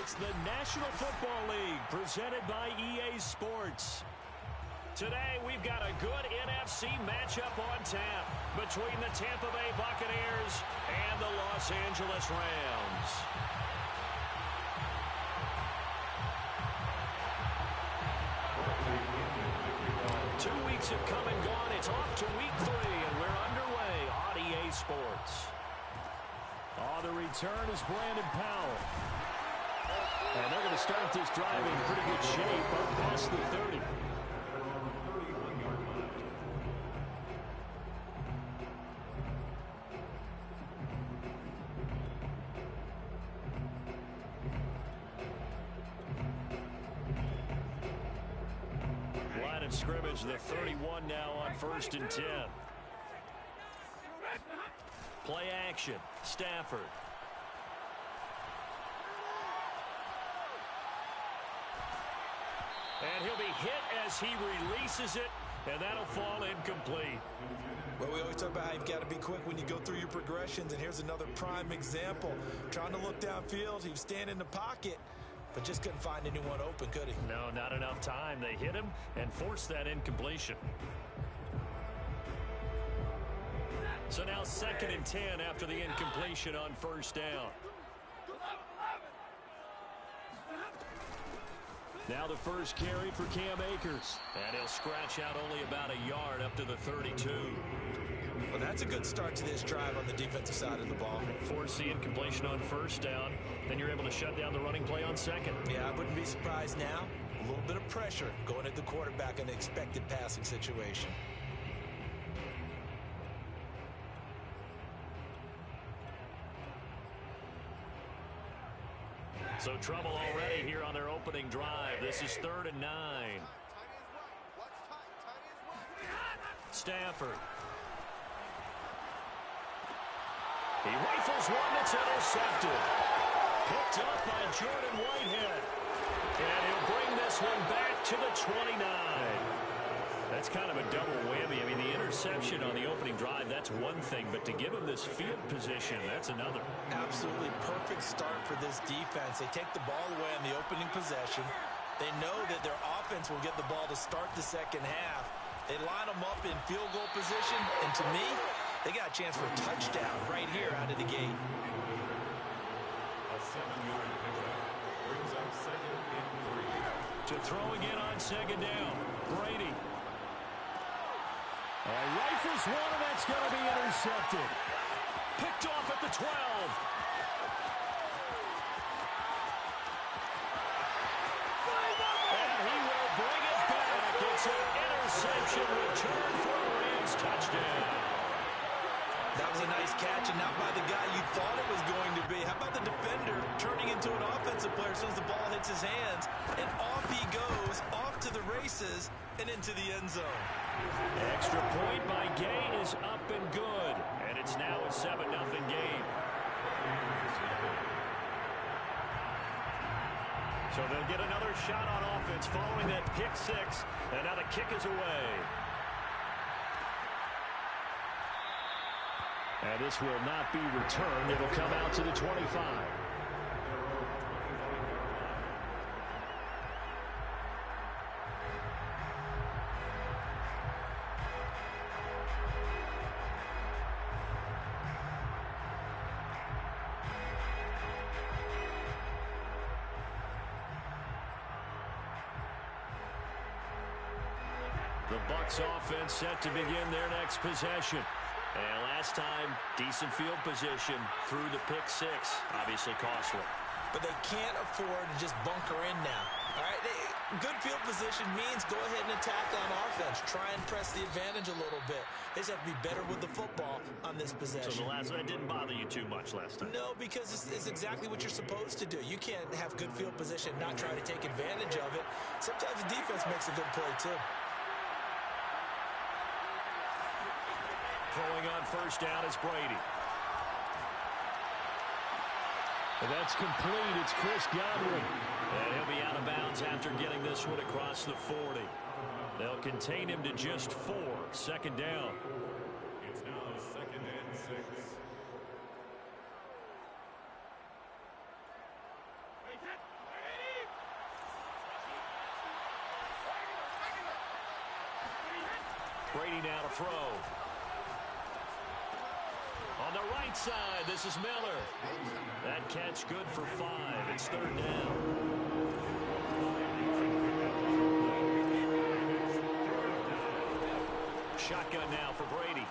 It's the National Football League presented by EA Sports. Today, we've got a good NFC matchup on tap between the Tampa Bay Buccaneers and the Los Angeles Rams. 2 weeks have come and gone. It's off to week 3, and we're underway on EA Sports. The return is Brandon Powell. And they're going to start this drive in pretty good shape up past the 30. Line of scrimmage, the 31 now on 1st and 10. Play action, Stafford. And he'll be hit as he releases it, and that'll fall incomplete. Well, we always talk about how you've got to be quick when you go through your progressions, and here's another prime example. Trying to look downfield, he was standing in the pocket, but just couldn't find anyone open, could he? No, not enough time. They hit him and forced that incompletion. So now 2nd and 10 after the incompletion on 1st down. Now the first carry for Cam Akers. And he'll scratch out only about a yard up to the 32. Well, that's a good start to this drive on the defensive side of the ball. Force the incompletion on 1st down. Then you're able to shut down the running play on 2nd. Yeah, I wouldn't be surprised now. A little bit of pressure going at the quarterback in the expected passing situation. So trouble already here on their opening drive. This is 3rd and 9. Stafford. He rifles one that's intercepted. Picked up by Jordan Whitehead. And he'll bring this one back to the 29. That's kind of a double whammy. I mean, the interception on the opening drive, that's one thing. But to give him this field position, that's another. Absolutely perfect start for this defense. They take the ball away on the opening possession. They know that their offense will get the ball to start the second half. They line them up in field goal position. And to me, they got a chance for a touchdown right here out of the gate. A 7-yard pickup brings up 2nd and 3. To throw again on 2nd down. Brady. Rifles one, and that's going to be intercepted. Picked off at the 12. And he will bring it back. It's an interception return for a Rams touchdown. That was a nice catch, and not by the guy you thought it was going to be. How about the defender turning into an offensive player as soon as the ball hits his hands, and off he goes, off to the races, and into the end zone. Extra point by Gay is up and good, and it's now a 7-0 game. So they'll get another shot on offense following that pick 6, and now the kick is away. And this will not be returned. It'll come out to the 25. The Bucs offense set to begin their next possession. And last time, decent field position through the pick 6. Obviously costly. But they can't afford to just bunker in now. All right, good field position means go ahead and attack on offense. Try and press the advantage a little bit. They just have to be better with the football on this possession. So the last one didn't bother you too much last time? No, because it's exactly what you're supposed to do. You can't have good field position, not try to take advantage of it. Sometimes the defense makes a good play, too. Throwing on 1st down is Brady. And that's complete. It's Chris Godwin. And he'll be out of bounds after getting this one across the 40. They'll contain him to just 4. 2nd down. It's now 2nd and 6. Brady now to throw. On the right side, this is Miller. That catch good for 5. It's 3rd down. Shotgun now for Brady.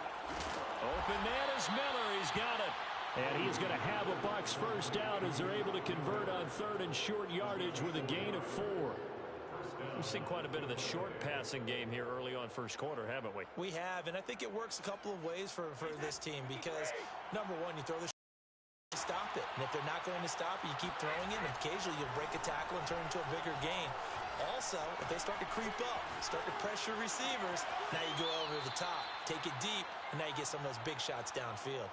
Open man is Miller. He's got it. And he's going to have a Bucs first down as they're able to convert on 3rd and short yardage with a gain of 4. We've seen quite a bit of the short passing game here early on first quarter, haven't we? We have, and I think it works a couple of ways for this team because, number one, you throw the stop it. And if they're not going to stop it, you keep throwing it, and occasionally you'll break a tackle and turn into a bigger gain. Also, if they start to creep up, start to pressure receivers, now you go over the top, take it deep, and now you get some of those big shots downfield.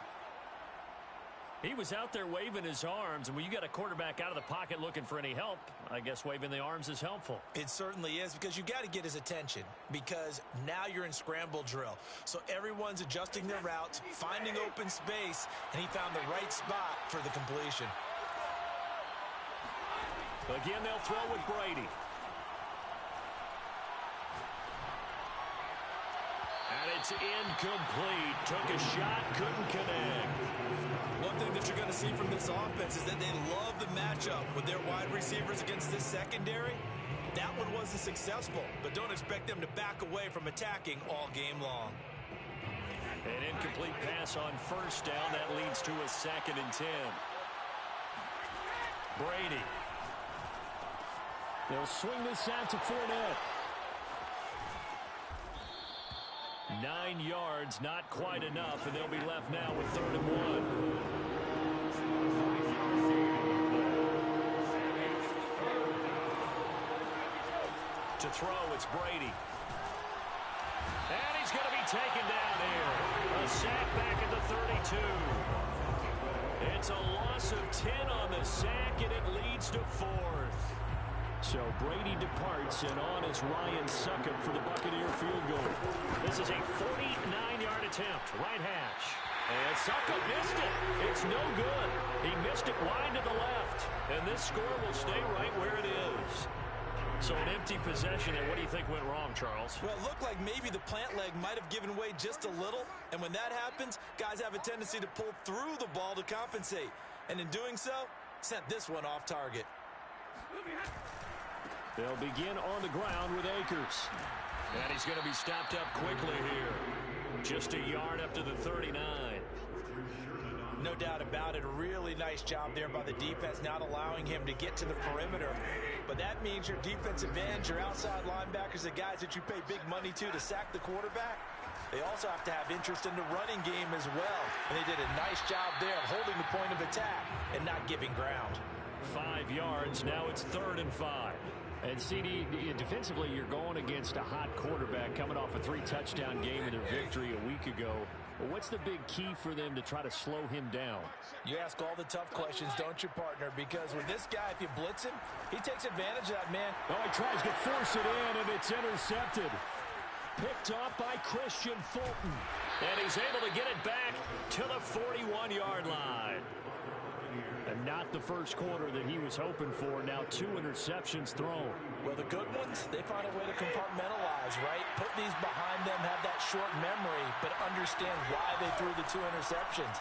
He was out there waving his arms, and when you got a quarterback out of the pocket looking for any help, I guess waving the arms is helpful. It certainly is because you got to get his attention because now you're in scramble drill. So everyone's adjusting their routes, finding open space, and he found the right spot for the completion. Again, they'll throw with Brady. And it's incomplete. Took a shot, couldn't connect. One thing that you're going to see from this offense is that they love the matchup with their wide receivers against this secondary. That one wasn't successful, but don't expect them to back away from attacking all game long. An incomplete pass on first down. That leads to a 2nd and 10. Brady. They'll swing this out to Fournette. 9 yards, not quite enough, and they'll be left now with 3rd and 1. To throw, it's Brady. And he's going to be taken down here. A sack back at the 32. It's a loss of 10 on the sack, and it leads to 4th. So Brady departs, and on is Ryan Succop for the Buccaneer field goal. This is a 49-yard attempt, right hash. And Succop missed it. It's no good. He missed it wide to the left. And this score will stay right where it is. So an empty possession, and what do you think went wrong, Charles? Well, it looked like maybe the plant leg might have given way just a little. And when that happens, guys have a tendency to pull through the ball to compensate. And in doing so, sent this one off target. They'll begin on the ground with Akers. And he's going to be stopped up quickly here. Just a yard up to the 39. No doubt about it. A really nice job there by the defense, not allowing him to get to the perimeter. But that means your defensive ends, your outside linebackers, the guys that you pay big money to sack the quarterback, they also have to have interest in the running game as well. And they did a nice job there of holding the point of attack and not giving ground. 5 yards. Now it's 3rd and 5. And CD, defensively, you're going against a hot quarterback coming off a 3-touchdown game in their victory a week ago. Well, what's the big key for them to try to slow him down? You ask all the tough questions, don't you, partner? Because with this guy, if you blitz him, he takes advantage of that, man. Oh, he tries to force it in, and it's intercepted. Picked off by Christian Fulton. And he's able to get it back to the 41-yard line. And not the first quarter that he was hoping for. Now 2 interceptions thrown. Well, the good ones, they find a way to compartmentalize, right? Put these behind them, have that short memory, but understand why they threw the 2 interceptions.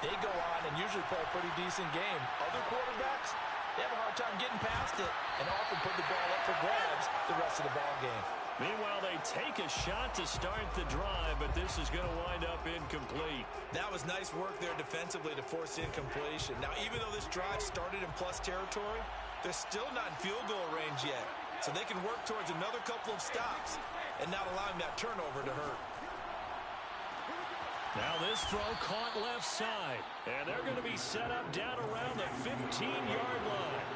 They go on and usually play a pretty decent game. Other quarterbacks, they have a hard time getting past it and often put the ball up for grabs the rest of the ball game. Meanwhile, they take a shot to start the drive, but this is going to wind up incomplete. That was nice work there defensively to force incompletion. Now, even though this drive started in plus territory, they're still not in field goal range yet. So they can work towards another couple of stops and not allowing that turnover to hurt. Now this throw caught left side. And they're going to be set up down around the 15-yard line.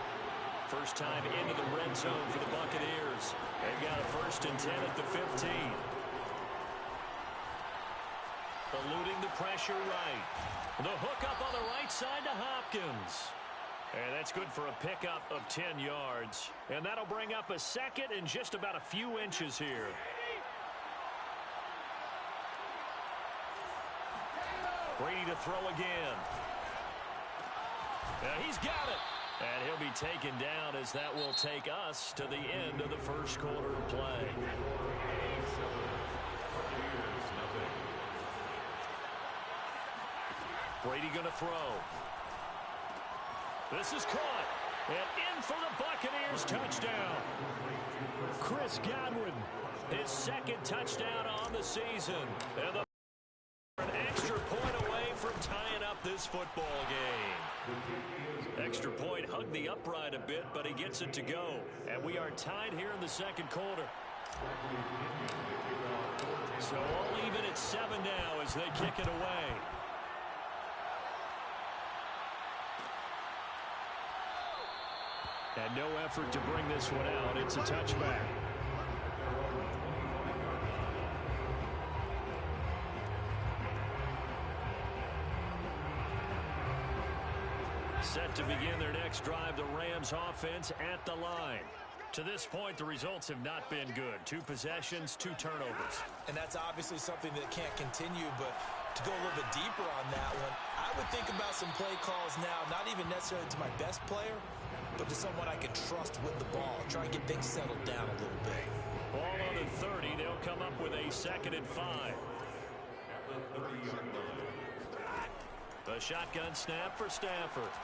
First time into the red zone for the Buccaneers. They've got a 1st and 10 at the 15. Eluding the pressure right. The hook up on the right side to Hopkins. And that's good for a pickup of 10 yards. And that'll bring up a 2nd and just about a few inches here. Brady to throw again. And he's got it. And he'll be taken down as that will take us to the end of the first quarter of play. Brady going to throw. This is caught. And in for the Buccaneers touchdown. Chris Godwin, his second touchdown on the season. And an extra point away from tying up this football game. Extra point hugged the upright a bit, but he gets it to go. And we are tied here in the second quarter. So all even at 7 now as they kick it away. And no effort to bring this one out. It's a touchback. Set to begin their next drive, the Rams offense at the line. To this point, the results have not been good. 2 possessions, 2 turnovers. And that's obviously something that can't continue, but to go a little bit deeper on that one, I would think about some play calls now, not even necessarily to my best player, but to someone I can trust with the ball. Try and get things settled down a little bit. Ball on the 30. They'll come up with a 2nd and 5. The shotgun snap for Stafford.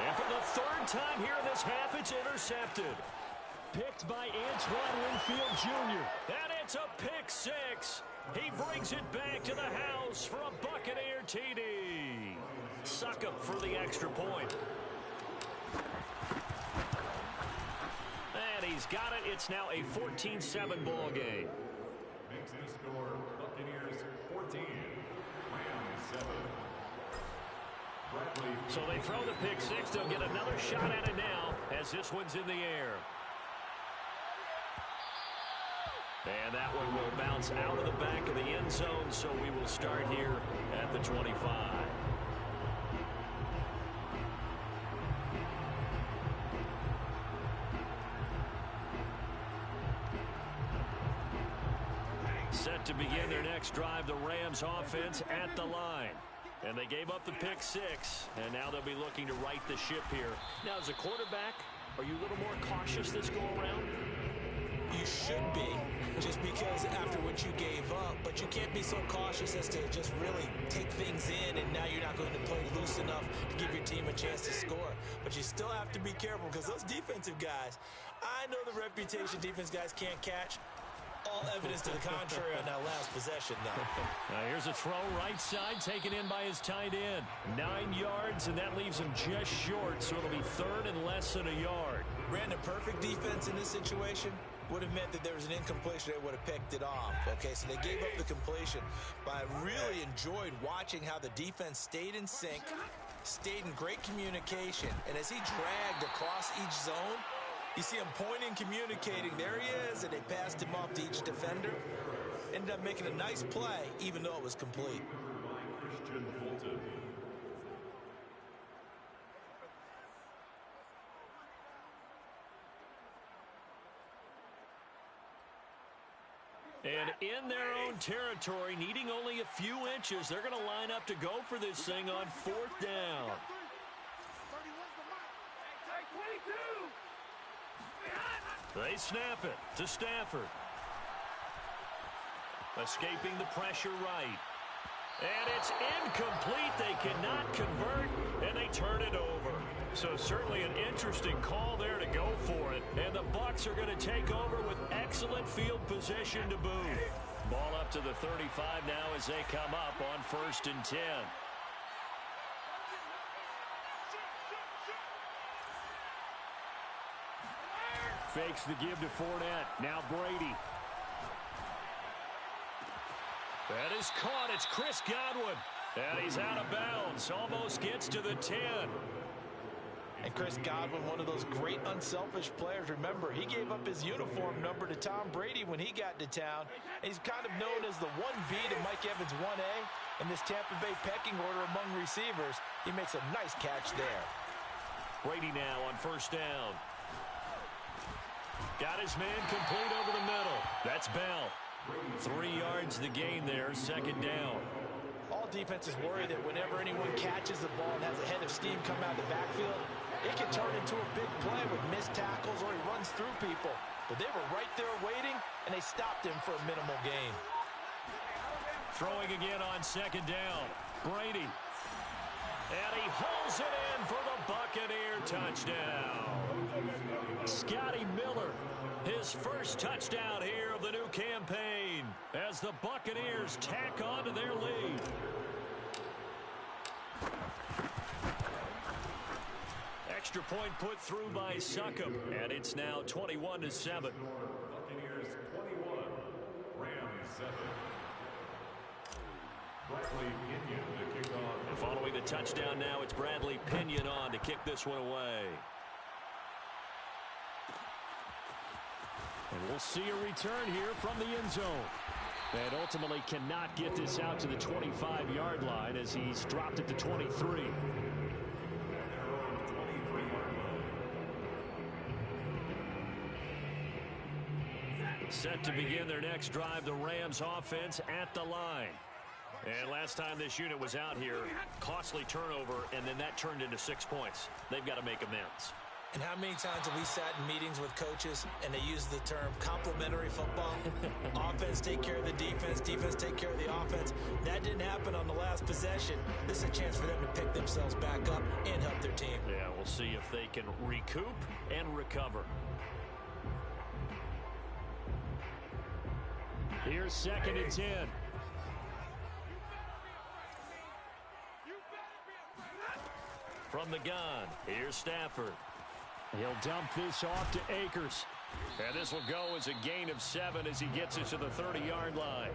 And for the 3rd time here in this half, it's intercepted. Picked by Antoine Winfield Jr. And it's a pick 6. He brings it back to the house for a Buccaneer TD. Suck up for the extra point. And he's got it. It's now a 14-7 ball game. Makes the score Buccaneers 14, Rams 7. So they throw the pick 6. They'll get another shot at it now as this one's in the air. And that one will bounce out of the back of the end zone, so we will start here at the 25. Set to begin their next drive, the Rams offense at the line. And they gave up the pick 6, and now they'll be looking to right the ship here. Now, as a quarterback, are you a little more cautious this go-around? You should be, just because after what you gave up, but you can't be so cautious as to just really take things in, and now you're not going to play loose enough to give your team a chance to score. But you still have to be careful, because those defensive guys, I know the reputation defense guys can't catch. All evidence to the contrary on that last possession, though. Now here's a throw right side, taken in by his tight end. 9 yards, and that leaves him just short, so it'll be 3rd and less than a yard. Ran a perfect defense in this situation. Would have meant that there was an incompletion. They would have picked it off. Okay, so they gave up the completion. But I really enjoyed watching how the defense stayed in sync, stayed in great communication, and as he dragged across each zone, you see him pointing, communicating. There he is, and they passed him off to each defender. Ended up making a nice play, even though it was complete. And in their own territory, needing only a few inches, they're going to line up to go for this thing on 4th down. They snap it to Stafford. Escaping the pressure right. And it's incomplete. They cannot convert, and they turn it over. So certainly an interesting call there to go for it. And the Bucs are going to take over with excellent field position to boot. Ball up to the 35 now as they come up on 1st and 10. Fakes the give to Fournette. Now Brady. That is caught. It's Chris Godwin. And he's out of bounds. Almost gets to the 10. And Chris Godwin, one of those great unselfish players. Remember, he gave up his uniform number to Tom Brady when he got to town. And he's kind of known as the 1B to Mike Evans 1A in this Tampa Bay pecking order among receivers. He makes a nice catch there. Brady now on 1st down. Got his man complete over the middle. That's Bell. 3 yards the gain there, 2nd down. All defenses worry that whenever anyone catches the ball and has a head of steam come out of the backfield, it can turn into a big play with missed tackles or he runs through people. But they were right there waiting, and they stopped him for a minimal gain. Throwing again on second down. Brady. And he holds it in for the Buccaneer touchdown. Scotty Miller, his first touchdown here of the new campaign as the Buccaneers tack on to their lead. Extra point put through by Succop, and it's now 21-7. Buccaneers 21, Rams 7. Bradley Pinion to kick off. And following the touchdown now, it's Bradley Pinion on to kick this one away. And we'll see a return here from the end zone. And ultimately cannot get this out to the 25-yard line as he's dropped it to 23. Set to begin their next drive, the Rams offense at the line. And last time this unit was out here, costly turnover, and then that turned into 6 points. They've got to make amends. And how many times have we sat in meetings with coaches and they use the term complementary football? Offense take care of the defense, defense take care of the offense. That didn't happen on the last possession. This is a chance for them to pick themselves back up and help their team. Yeah, we'll see if they can recoup and recover. Here's 2nd and 10. From the gun, here's Stafford. He'll dump this off to Akers. And this will go as a gain of 7 as he gets it to the 30-yard line.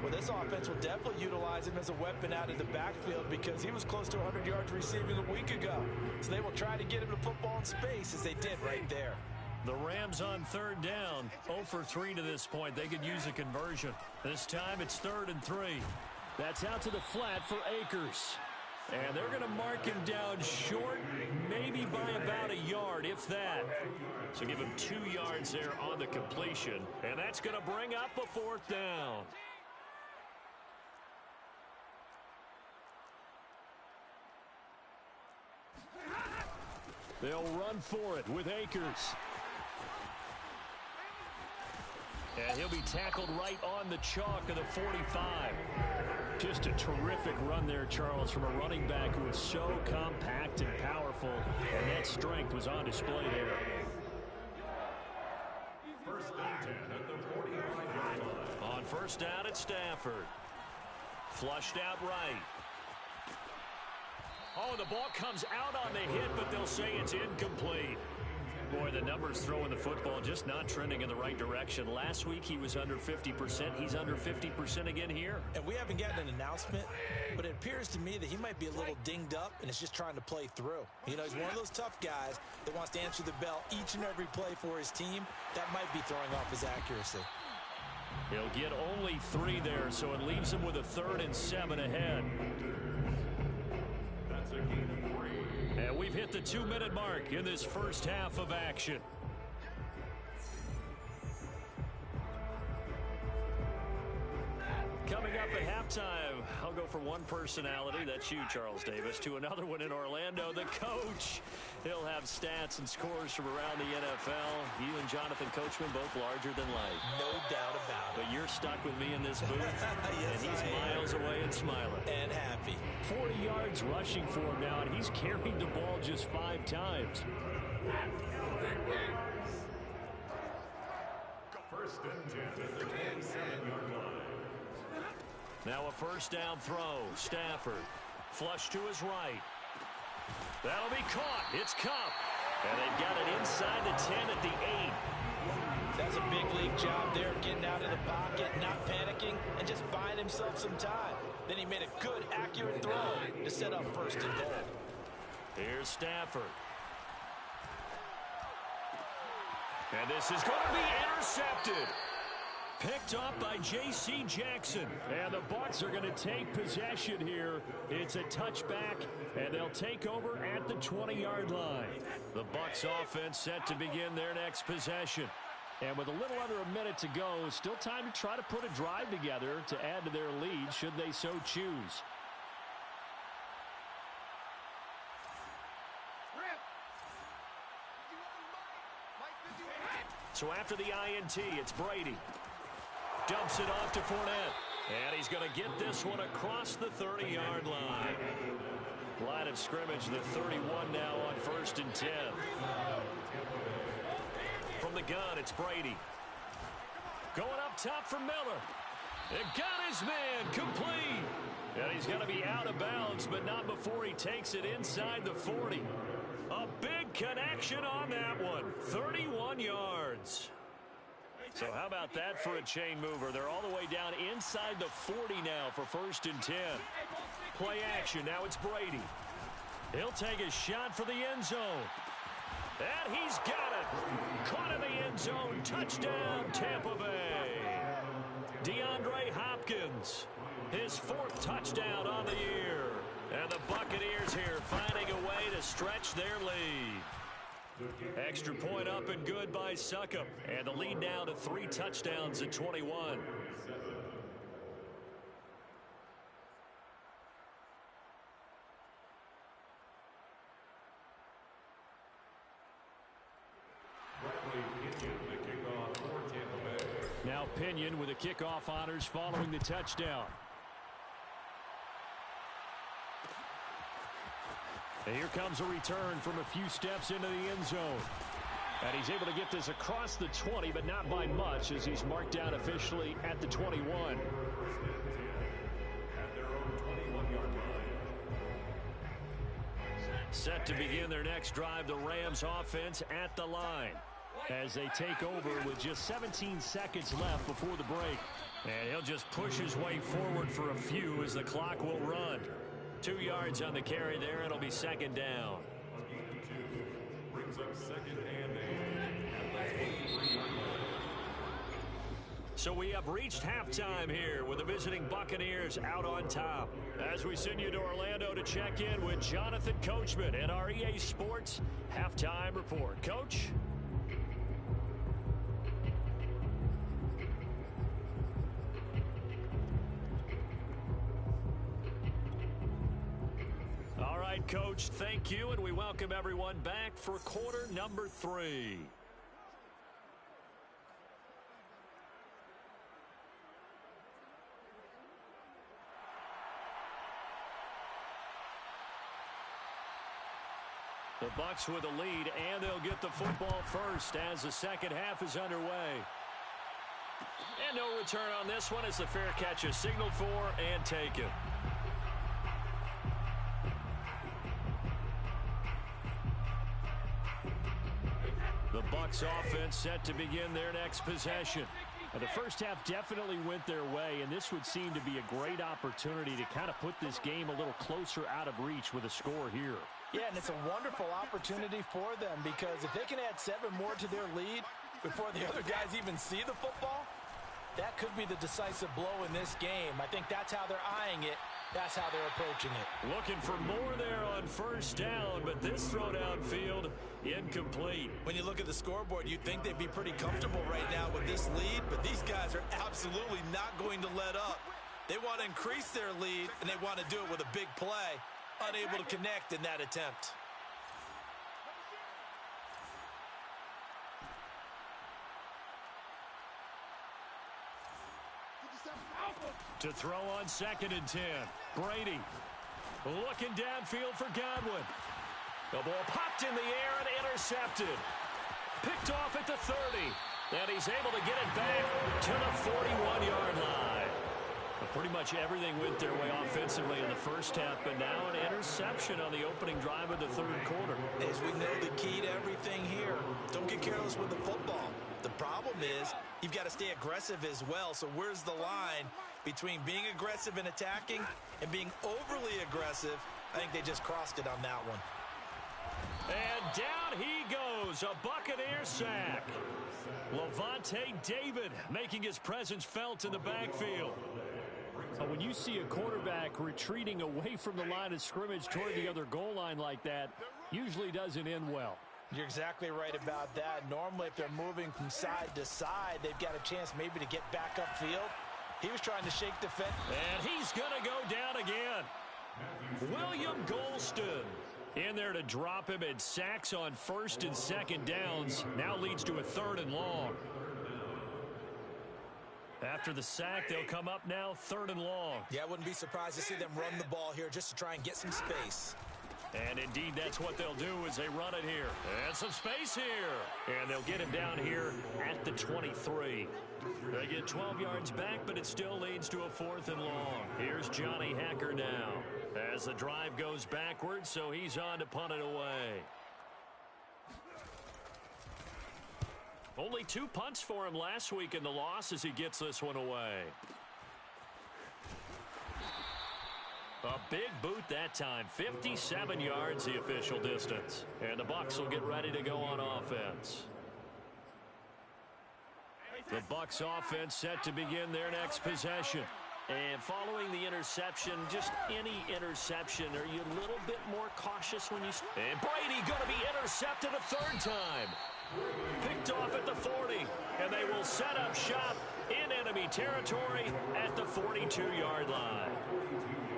Well, this offense will definitely utilize him as a weapon out of the backfield because he was close to 100 yards receiving a week ago. So they will try to get him the football in space as they did right there. The Rams on 3rd down, 0 for 3 to this point. They could use a conversion. This time it's 3rd and 3. That's out to the flat for Akers. And they're going to mark him down short, maybe by about a yard, if that. So give him 2 yards there on the completion. And that's going to bring up a 4th down. They'll run for it with Akers. And he'll be tackled right on the chalk of the 45. Just a terrific run there, Charles, from a running back who is so compact and powerful. And that strength was on display there. 1st and 10 at the 45-yard line. On 1st down, it's Stafford. Flushed out right. Oh, the ball comes out on the hit, but they'll say it's incomplete. Boy, the numbers throwing the football just not trending in the right direction. Last week he was under 50%. He's under 50% again here. And we haven't gotten an announcement, but it appears to me that he might be a little dinged up and is just trying to play through. You know, he's one of those tough guys that wants to answer the bell each and every play for his team. That might be throwing off his accuracy. He'll get only 3 there, so it leaves him with a 3rd and 7 ahead. That's a gain of 3. And we've hit the 2-minute mark in this first half of action. Coming up at halftime, I'll go from one personality, that's you, Charles Davis, to another one in Orlando, the coach. He'll have stats and scores from around the NFL. You and Jonathan Coachman both larger than life. No doubt about it. But you're stuck with me in this booth, yes, and he's miles away and smiling. And happy. 40 yards rushing for him now, and he's carried the ball just 5 times. 1st and 10 at the 27-yard line. Now a 1st down throw. Stafford. Flush to his right. That'll be caught. It's Cup. And they've got it inside the 10 at the 8. That's a big league job there, getting out of the pocket, not panicking, and just buying himself some time. Then he made a good, accurate throw to set up 1st and goal. Here's Stafford. And this is going to be intercepted. Picked up by J.C. Jackson. And the Bucs are going to take possession here. It's a touchback, and they'll take over at the 20-yard line. The Bucs offense set to begin their next possession. And with a little under a minute to go, still time to try to put a drive together to add to their lead should they so choose. So after the INT, it's Brady. Dumps it off to Fournette. And he's going to get this one across the 30-yard line. Line of scrimmage, the 31 now on 1st and 10. From the gun, it's Brady. Going up top for Miller. It got his man complete. And he's going to be out of bounds, but not before he takes it inside the 40. A big connection on that one. 31 yards. So how about that for a chain mover? They're all the way down inside the 40 now for 1st and 10. Play action. Now it's Brady. He'll take a shot for the end zone. And he's got it. Caught in the end zone. Touchdown, Tampa Bay. DeAndre Hopkins. His 4th touchdown on the year. And the Buccaneers here finding a way to stretch their lead. Extra point up and good by Succop. And the lead now to 3 touchdowns at 21. Now Pinion with the kickoff honors following the touchdown. And here comes a return from a few steps into the end zone. And he's able to get this across the 20, but not by much, as he's marked down officially at the 21. Set to begin their next drive, the Rams offense at the line, as they take over with just 17 seconds left before the break. And he'll just push his way forward for a few as the clock will run. 2 yards on the carry there. It'll be 2nd down. Brings up 2nd and 8. So we have reached halftime here with the visiting Buccaneers out on top. As we send you to Orlando to check in with Jonathan Coachman and our EA Sports Halftime Report. Coach? All right, Coach, thank you, and we welcome everyone back for quarter number 3. The Bucs with a lead, and they'll get the football first as the second half is underway. And no return on this one as the fair catch is signaled for and taken. The Bucs offense set to begin their next possession. The first half definitely went their way, and this would seem to be a great opportunity to kind of put this game a little closer out of reach with a score here. Yeah, and it's a wonderful opportunity for them, because if they can add 7 more to their lead before the other guys even see the football, that could be the decisive blow in this game. I think that's how they're eyeing it. That's how they're approaching it. Looking for more there on first down, but this throw downfield incomplete. When you look at the scoreboard, you'd think they'd be pretty comfortable right now with this lead, but these guys are absolutely not going to let up. They want to increase their lead, and they want to do it with a big play. Unable to connect in that attempt. To throw on 2nd and 10. Brady looking downfield for Godwin. The ball popped in the air and intercepted. Picked off at the 30. And he's able to get it back to the 41-yard line. Pretty much everything went their way offensively in the first half, but now an interception on the opening drive of the 3rd quarter. As we know, the key to everything here, don't get careless with the football. The problem is you've got to stay aggressive as well. So where's the line between being aggressive and attacking and being overly aggressive? I think they just crossed it on that one. And down he goes, a Buccaneer sack. Levante David making his presence felt in the backfield. When you see a quarterback retreating away from the line of scrimmage toward the other goal line like that, usually doesn't end well. You're exactly right about that. Normally, if they're moving from side to side, they've got a chance maybe to get back upfield. He was trying to shake the fence. And he's going to go down again. William Golston in there to drop him, and sacks on 1st and 2nd downs. Now leads to a 3rd and long. After the sack, they'll come up now 3rd and long. Yeah, I wouldn't be surprised to see them run the ball here just to try and get some space. And indeed, that's what they'll do as they run it here. And some space here. And they'll get him down here at the 23. They get 12 yards back, but it still leads to a 4th and long. Here's Johnny Hacker now as the drive goes backwards, so he's on to punt it away. Only 2 punts for him last week in the loss as he gets this one away. A big boot that time. 57 yards the official distance. And the Bucs will get ready to go on offense. The Bucs offense set to begin their next possession. And following the interception, just any interception, are you a little bit more cautious when you... And Brady going to be intercepted a 3rd time. Picked off at the 40. And they will set up shop in enemy territory at the 42-yard line.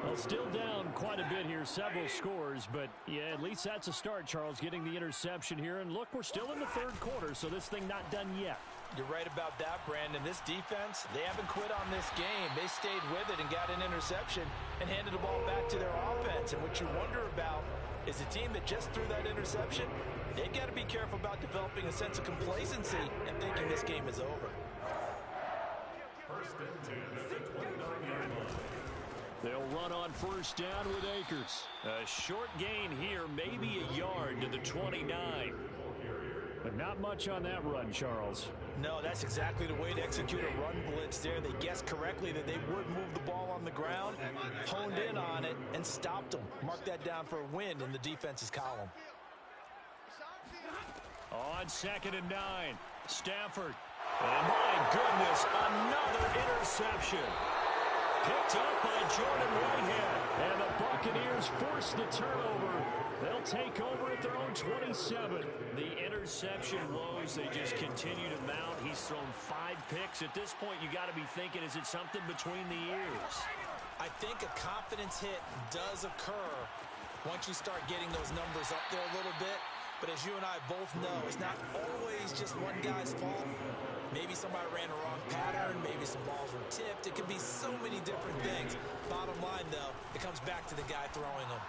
Well, still down quite a bit here, several scores, but yeah, at least that's a start, Charles, getting the interception here. And look, we're still in the 3rd quarter, so this thing not done yet. You're right about that, Brandon. This defense, they haven't quit on this game. They stayed with it and got an interception and handed the ball back to their offense. And what you wonder about is a team that just threw that interception, they got to be careful about developing a sense of complacency and thinking this game is over. 1st and 10 at the 29-yard line. They'll run on 1st down with Akers. A short gain here, maybe a yard to the 29. But not much on that run, Charles. No, that's exactly the way to execute a run blitz there. They guessed correctly that they would move the ball on the ground, honed in on it, and stopped them. Mark that down for a win in the defense's column. On 2nd and 9, Stafford. And my goodness, another interception. Picked up by Jordan Whitehead. And the Buccaneers force the turnover. They'll take over at their own 27. The interception woes, they just continue to mount. He's thrown 5 picks. At this point, you got to be thinking, is it something between the ears? I think a confidence hit does occur once you start getting those numbers up there a little bit. But as you and I both know, it's not always just one guy's fault. Maybe somebody ran a wrong pattern. Maybe some balls were tipped. It can be so many different things. Bottom line, though, it comes back to the guy throwing them.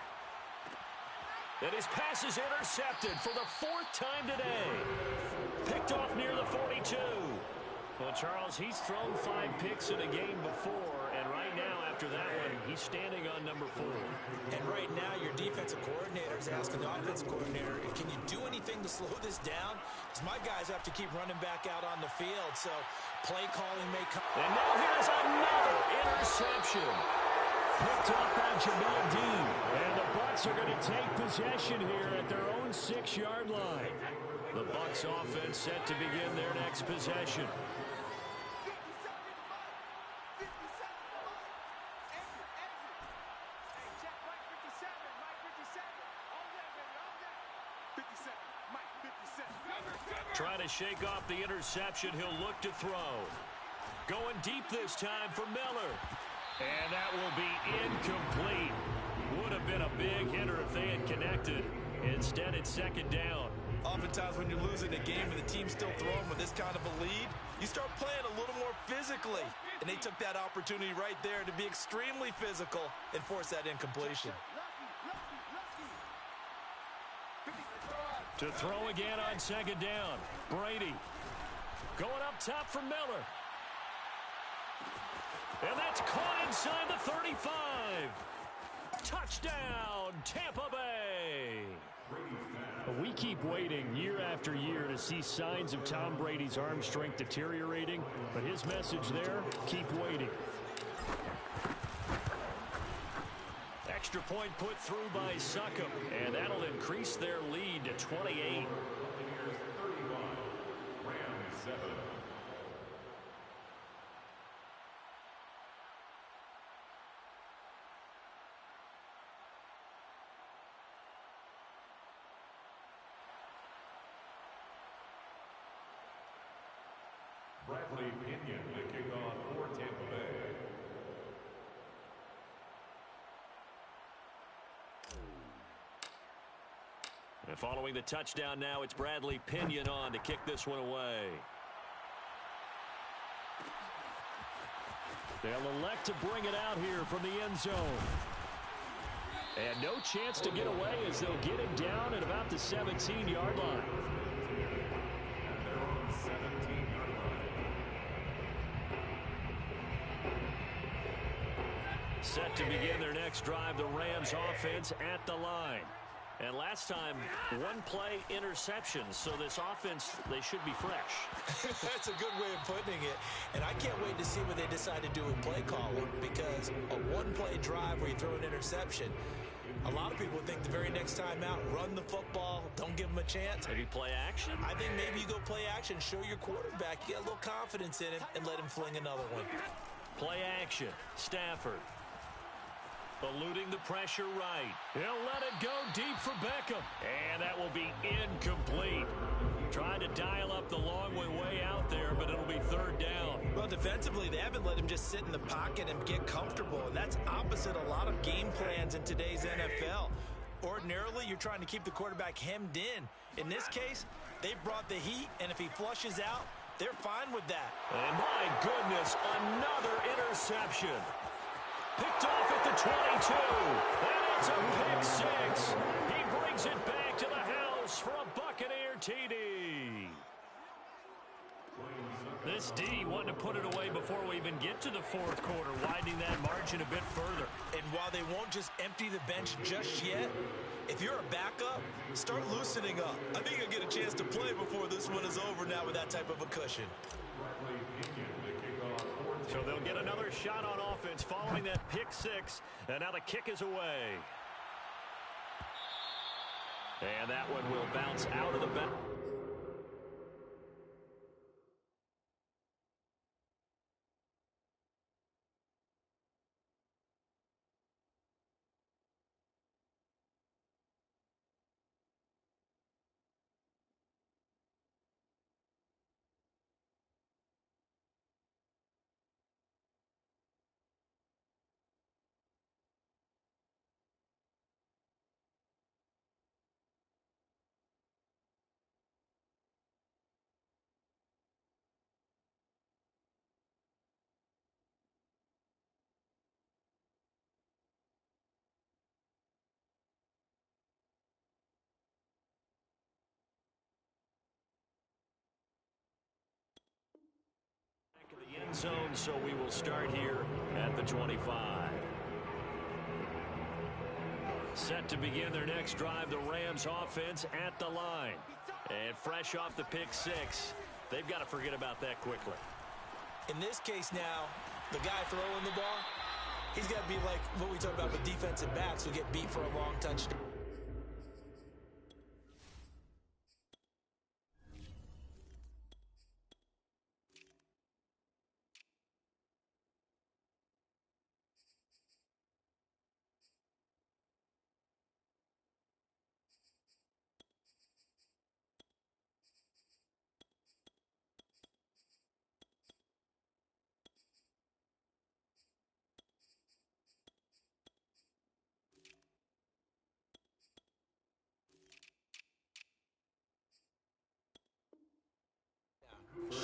And his pass is intercepted for the 4th time today. Picked off near the 42. Well, Charles, he's thrown 5 picks in a game before, and right now, after that one, he's standing on number 4. And right now, your defensive coordinator is asking the offensive coordinator, can you do anything to slow this down? Because my guys have to keep running back out on the field, so play calling may come. And now here's another interception. Picked up by Jamil Dean. And the Bucs are going to take possession here at their own 6-yard line. The Bucs offense set to begin their next possession. Trying to shake off the interception. He'll look to throw. Going deep this time for Miller. And that will be incomplete. Would have been a big hitter if they had connected. Instead, it's 2nd down. Oftentimes when you're losing a game and the team's still throwing with this kind of a lead, you start playing a little more physically. And they took that opportunity right there to be extremely physical and force that incompletion. To throw again on 2nd down. Brady going up top for Miller. And that's caught inside the 35. Touchdown, Tampa Bay. We keep waiting year after year to see signs of Tom Brady's arm strength deteriorating, but his message there, keep waiting. Extra point put through by Succop, and that'll increase their lead to 28. Bradley Pinion to kick off for Tampa Bay. And following the touchdown now, it's Bradley Pinion on to kick this one away. They'll elect to bring it out here from the end zone. And no chance to get away as they'll get him down at about the 17-yard line. And they're on the 17-yard line. Set to begin their next drive, the Rams offense at the line. And last time, one-play interception, so this offense, they should be fresh. That's a good way of putting it. And I can't wait to see what they decide to do with play calling, because a one-play drive where you throw an interception, a lot of people think the very next time out, run the football, don't give them a chance. Maybe play action? I think maybe you go play action, show your quarterback, you get a little confidence in him, and let him fling another one. Play action, Stafford. Eluding the pressure right. He'll let it go deep for Beckham. And that will be incomplete. Trying to dial up the long way out there, but it'll be third down. Well, defensively, they haven't let him just sit in the pocket and get comfortable, and that's opposite a lot of game plans in today's NFL. Ordinarily, you're trying to keep the quarterback hemmed in. In this case, they've brought the heat, and if he flushes out, they're fine with that. And my goodness, another interception. Picked off at the 22. And it's a pick six. He brings it back to the house for a Buccaneer TD. This D wanted to put it away before we even get to the fourth quarter, widening that margin a bit further. And while they won't just empty the bench just yet, if you're a backup, start loosening up. I think you'll get a chance to play before this one is over now with that type of a cushion. So they'll get another shot on offense following that pick six. And now the kick is away. And that one will bounce out of the back. The end zone, so we will start here at the 25. Set to begin their next drive, the Rams offense at the line. And fresh off the pick six, they've got to forget about that quickly. In this case now, the guy throwing the ball, he's got to be like what we talked about with defensive backs who get beat for a long touchdown.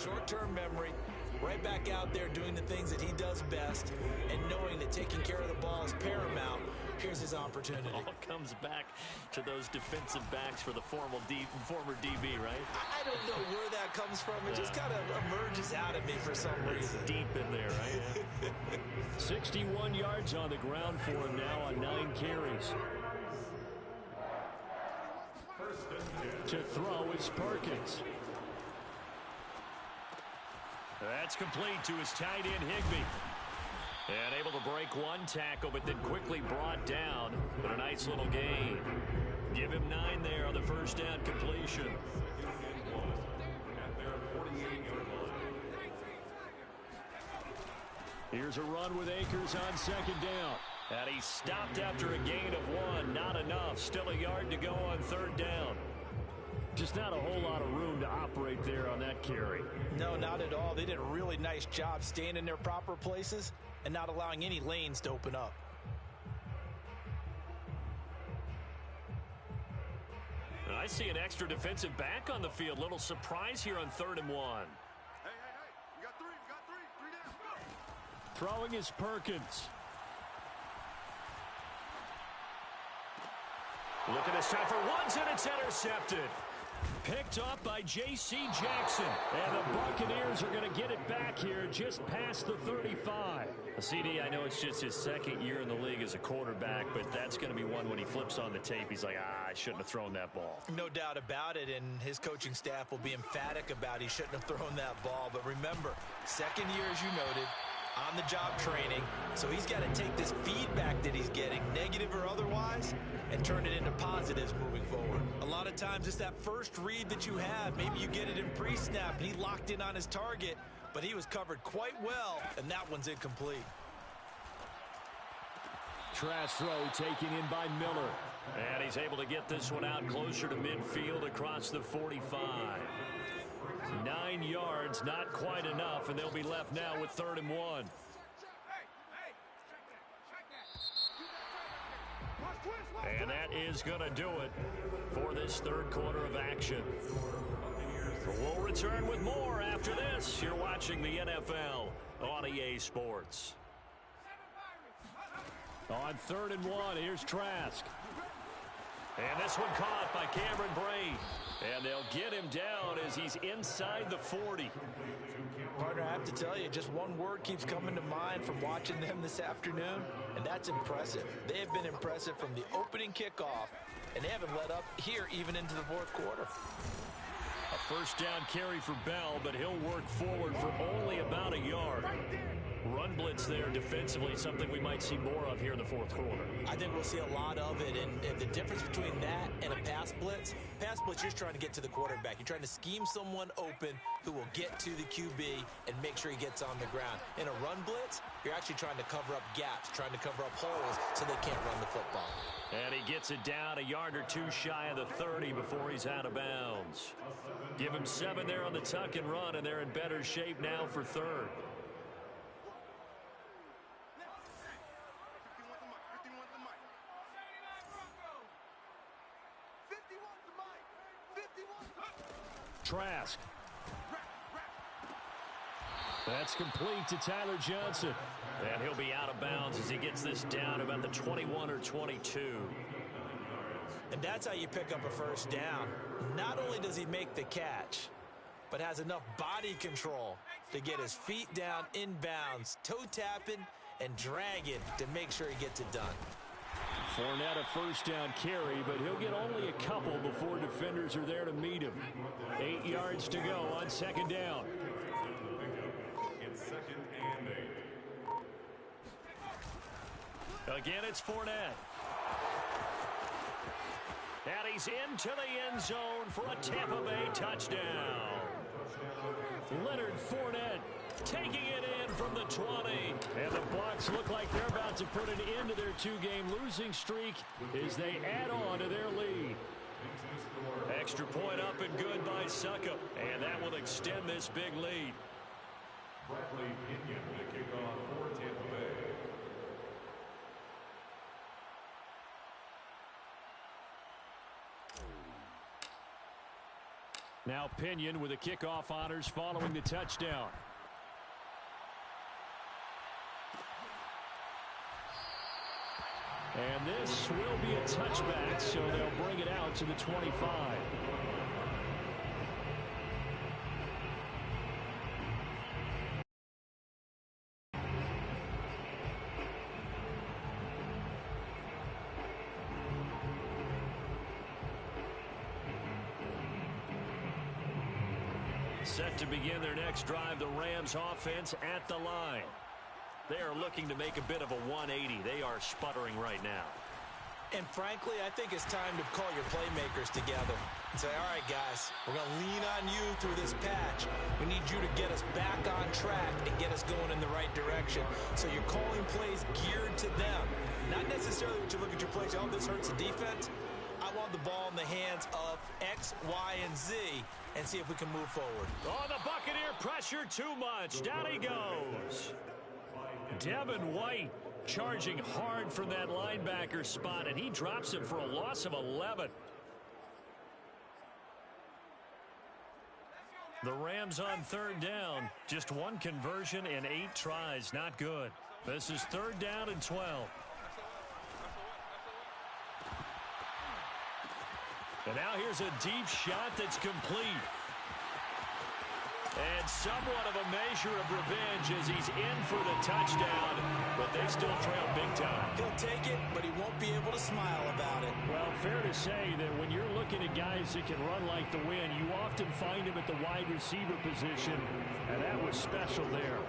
Short-term memory, right back out there doing the things that he does best, and knowing that taking care of the ball is paramount. Here's his opportunity. All comes back to those defensive backs for the former DB, right? I don't know where that comes from. It just kind of emerges out of me for some reason. Deep in there, right? 61 yards on the ground for him now on 9 carries. To throw is Perkins. That's complete to his tight end, Higbee. And able to break one tackle, but then quickly brought down. But a nice little gain. Give him 9 there on the first down completion. Here's a run with Akers on second down. And he stopped after a gain of 1. Not enough. Still a yard to go on third down. Just not a whole lot of room to operate there on that carry. No, not at all. They did a really nice job staying in their proper places and not allowing any lanes to open up. I see an extra defensive back on the field. Little surprise here on 3rd and 1. Hey, you got 3 down, go. Throwing is Perkins. Looking this time for ones, and it's intercepted. Picked up by J.C. Jackson. And the Buccaneers are going to get it back here just past the 35. CD, I know it's just his second year in the league as a quarterback, but that's going to be one when he flips on the tape. He's like, I shouldn't have thrown that ball. No doubt about it, and his coaching staff will be emphatic about he shouldn't have thrown that ball. But remember, second year, as you noted, on-the-job training, so he's got to take this feedback that he's getting, negative or otherwise, and turn it into positives moving forward. A lot of times it's that first read that you have. Maybe you get it in pre-snap, and he locked in on his target, but he was covered quite well, and that one's incomplete. Trash throw taken in by Miller. And he's able to get this one out closer to midfield across the 45. 9 yards, not quite enough, and they'll be left now with 3rd and 1. And that is going to do it for this third quarter of action. We'll return with more after this. You're watching the NFL on EA Sports. On 3rd and 1, here's Trask. And this one caught by Cameron Brate. And they'll get him down as he's inside the 40. Partner, I have to tell you, just one word keeps coming to mind from watching them this afternoon, and that's impressive. They have been impressive from the opening kickoff, and they haven't let up here even into the fourth quarter. A first down carry for Bell, but he'll work forward for only about a yard. Run blitz there defensively, something we might see more of here in the fourth quarter. I think we'll see a lot of it, and the difference between that and a pass blitz, you're just trying to get to the quarterback. You're trying to scheme someone open who will get to the QB and make sure he gets on the ground. In a run blitz, you're actually trying to cover up gaps, trying to cover up holes so they can't run the football. And he gets it down a yard or two shy of the 30 before he's out of bounds. Give him 7 there on the tuck and run, and they're in better shape now for 3rd. Trask. That's complete to Tyler Johnson. And he'll be out of bounds as he gets this down about the 21 or 22. And that's how you pick up a first down. Not only does he make the catch, but has enough body control to get his feet down inbounds, toe tapping and dragging to make sure he gets it done. Fournette a first down carry, but he'll get only a couple before defenders are there to meet him. 8 yards to go on 2nd down. It's 2nd and 8. Again, it's Fournette. And he's into the end zone for a Tampa Bay touchdown. Leonard Fournette taking it in from the 20. And the Bucs look like they're about to put an end to their 2-game losing streak as they add on to their lead. Extra point up and good by Succop. And that will extend this big lead. Bradley Pinion to kick off for Tampa Bay. Now Pinion with the kickoff honors following the touchdown. And this will be a touchback, so they'll bring it out to the 25. Set to begin their next drive, the Rams offense at the line. They are looking to make a bit of a 180. They are sputtering right now. And frankly, I think it's time to call your playmakers together and say, all right, guys, we're going to lean on you through this patch. We need you to get us back on track and get us going in the right direction. So you're calling plays geared to them. Not necessarily when you look at your plays, oh, this hurts the defense. I want the ball in the hands of X, Y, and Z and see if we can move forward. Oh, the Buccaneer pressure too much. Down he goes. Devin White charging hard from that linebacker spot, and he drops him for a loss of 11. The Rams on third down. Just one conversion in 8 tries. Not good. This is third down and 12. And now here's a deep shot that's complete. And somewhat of a measure of revenge as he's in for the touchdown, but they still trail big time. He'll take it, but he won't be able to smile about it. Well, fair to say that when you're looking at guys that can run like the wind, you often find him at the wide receiver position, and that was special there.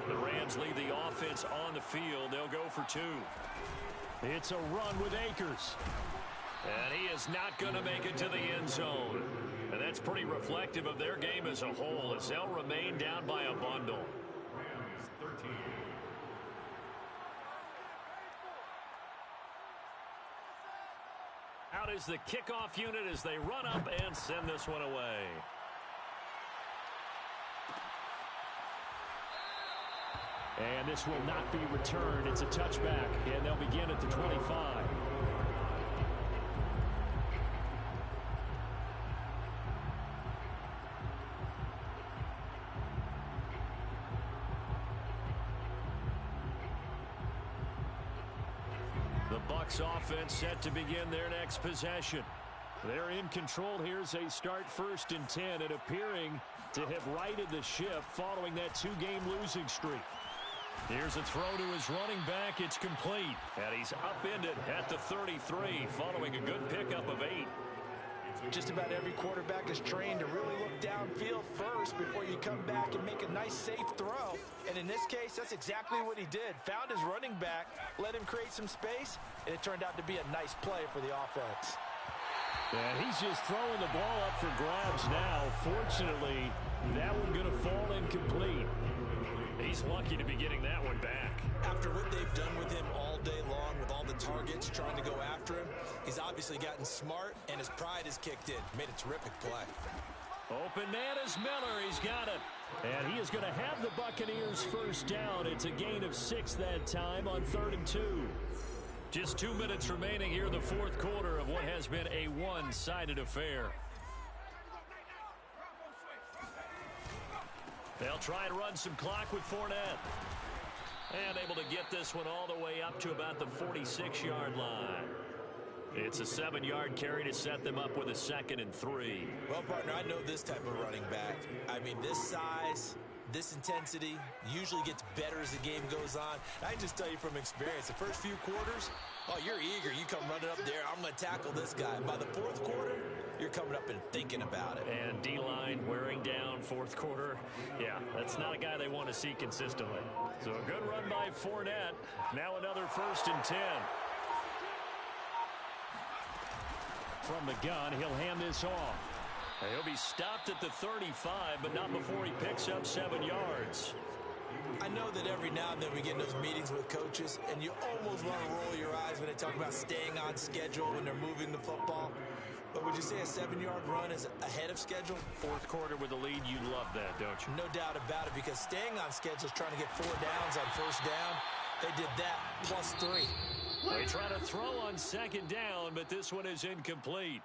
The Rams leave the offense on the field. They'll go for 2. It's a run with Akers. And he is not going to make it to the end zone. And that's pretty reflective of their game as a whole, as they'll remain down by a bundle. Rams 13. Out is the kickoff unit as they run up and send this one away. And this will not be returned. It's a touchback, and they'll begin at the 25. The Bucs offense set to begin their next possession. They're in control here as they start 1st and 10 and appearing to have righted the ship following that 2-game losing streak. Here's a throw to his running back. It's complete. And he's upended at the 33 following a good pickup of 8. Just about every quarterback is trained to really look downfield first before you come back and make a nice, safe throw. And in this case, that's exactly what he did. Found his running back, let him create some space, and it turned out to be a nice play for the offense. And he's just throwing the ball up for grabs now. Fortunately, that one going to fall incomplete. He's lucky to be getting that one back. After what they've done with him all day long, with all the targets trying to go after him, he's obviously gotten smart, and his pride has kicked in. Made a terrific play. Open man is Miller. He's got it. And he is going to have the Buccaneers first down. It's a gain of 6 that time on 3rd and 2. Just 2 minutes remaining here in the 4th quarter of what has been a one-sided affair. They'll try and run some clock with Fournette. And able to get this one all the way up to about the 46-yard line. It's a 7-yard carry to set them up with a 2nd and 3. Well, partner, I know this type of running back. I mean, this size, this intensity usually gets better as the game goes on. I can just tell you from experience, the first few quarters, oh, you're eager. You come running up there, I'm going to tackle this guy. By the 4th quarter, you're coming up and thinking about it. And D-line wearing down 4th quarter. Yeah, that's not a guy they want to see consistently. So a good run by Fournette. Now another 1st and 10. From the gun, he'll hand this off. He'll be stopped at the 35, but not before he picks up 7 yards. I know that every now and then we get in those meetings with coaches, and you almost want to roll your eyes when they talk about staying on schedule when they're moving the football. But would you say a 7-yard run is ahead of schedule? 4th quarter with the lead, you love that, don't you? No doubt about it, because staying on schedule is trying to get 4 downs on 1st down. They did that plus 3. They try to throw on 2nd down, but this one is incomplete.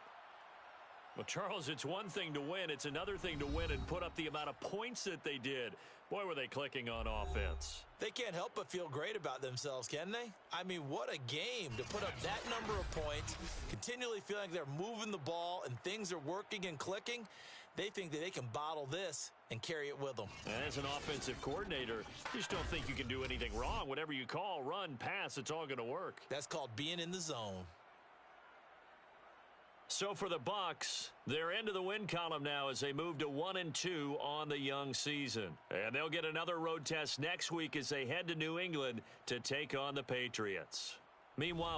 Well, Charles, it's one thing to win. It's another thing to win and put up the amount of points that they did. Boy, were they clicking on offense. They can't help but feel great about themselves, can they? I mean, what a game to put up that number of points, continually feeling like they're moving the ball and things are working and clicking. They think that they can bottle this and carry it with them. And as an offensive coordinator, you just don't think you can do anything wrong. Whatever you call, run, pass, it's all going to work. That's called being in the zone. So for the Bucs, they're into the win column now as they move to 1-2 on the young season. And they'll get another road test next week as they head to New England to take on the Patriots. Meanwhile,